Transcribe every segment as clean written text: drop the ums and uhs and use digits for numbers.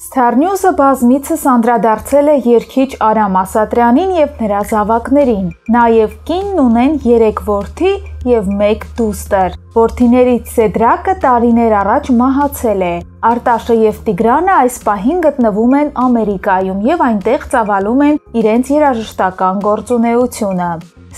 Star News-ը բազմիցս անդրադարձել է երգիչ Արամ Ասատրյանին եւ նրա զավակներին։ Նաեւ կինն ունեն 3 որդի եւ 1 դուստր։ Որդիներից Սեդրակը տարիներ առաջ մահացել է։ Արտաշը եւ Տիգրանը այս պահին գտնվում են Ամերիկայում եւ այնտեղ ծավալում են իրենց երաժշտական գործունեությունը։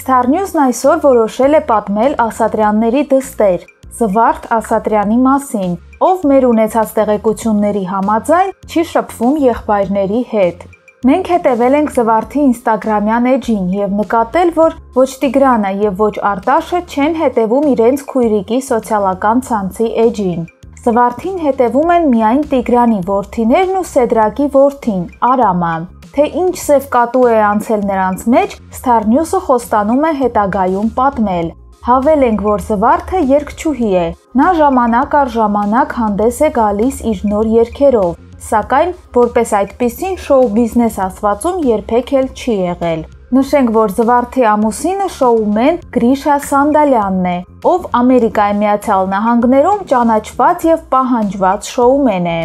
Star News-ն այսօր որոշել է պատմել Ասատրյանների դստեր Զվարթ Ասատրյանի մասին, ով մեր ունեցած տեղեկությունների համաձայն չի շփվում եղբայրների հետ։ Մենք հետևել ենք Զվարթի ինստագրամյան էջին եւ նկատել, որ ոչ Տիգրանը եւ ոչ Արտաշը չեն հետևում իրենց քույրիկի սոցիալական ցանցի էջին։ Զվարթին հետևում են միայն Տիգրանի որդիներն ու Սեդրակի որդին Արամը։ Թե ինչ սև կատու է անցել նրանց մեջ, Star News-ը խոստանում է հետագայում պատմել։ Հավել ենք, որ Զվարթը երգչուհի է։ Նա ժամանակ առ ժամանակ հանդես է գալիս իր նոր երգերով, սակայն որպես այդպիսին շոու բիզնես ասվածում երբեք էլ չի եղել։ Նշենք, որ Զվարթի ամուսինը շոումեն Գրիշա Սանդալյանն է, ով Ամերիկայի Միացյալ Նահանգներում ճանաչված եւ պահանջված շոումեն է։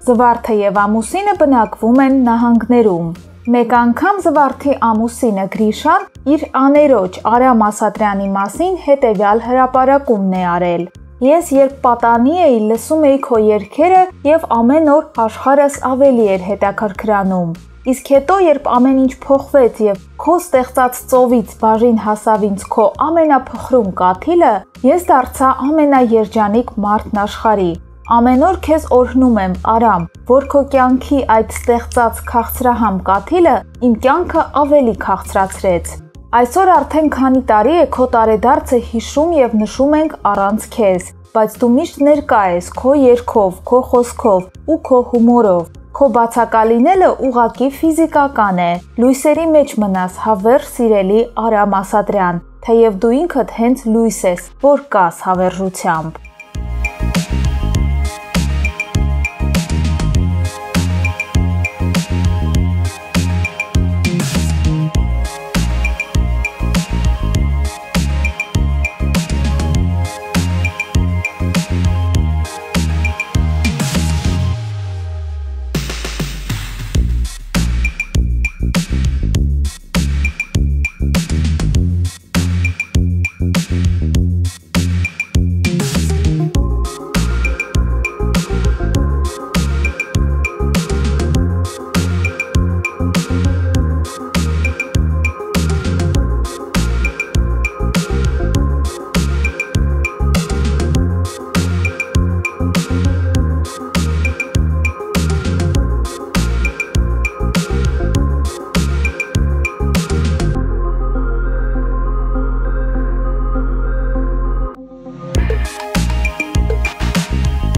Զվարթը եւ ամուսինը բնակվում են նահանգներում։ Մեկ անգամ Զվարթի ամուսինը Գրիշան իր աներոջ Արամ Ասատրյանի մասին հետևյալ հրապարակումն է արել. Ես երբ պատանի էի, լսում էի քո երգերը եւ ամեն օր աշխարհս ավելի էր հետաքրքրանում։ Իսկ հետո երբ ամեն ինչ փոխվեց եւ քո ստեղծած ծովից բաժին հասավ ինձ քո ամենափխրուն կաթիլը, ես դարձա ամենաերջանիկ մարդն աշխարհի։ Ամեն օր քեզ օրհնում եմ, Արամ, որ քո կյանքի այդ ստեղծած քաղցրահամ կաթիլը իմ կյանքը ավելի քաղցրացրեց։ Այսօր արդեն քանի տարի է քո տարեդարձը հիշում եւ նշում ենք առանց քեզ, բայց դու միշտ ներկա ես քո երգով, քո խոսքով ու քո հումորով։ Քո բացակալինելը ուղղակի ֆիզիկական է։ Լույսերի մեջ մնաս, հավերժ սիրելի Արամ Ասատրյան, թեև դու ինքդ հենց լույս ես, որ կաս հավերժությամբ։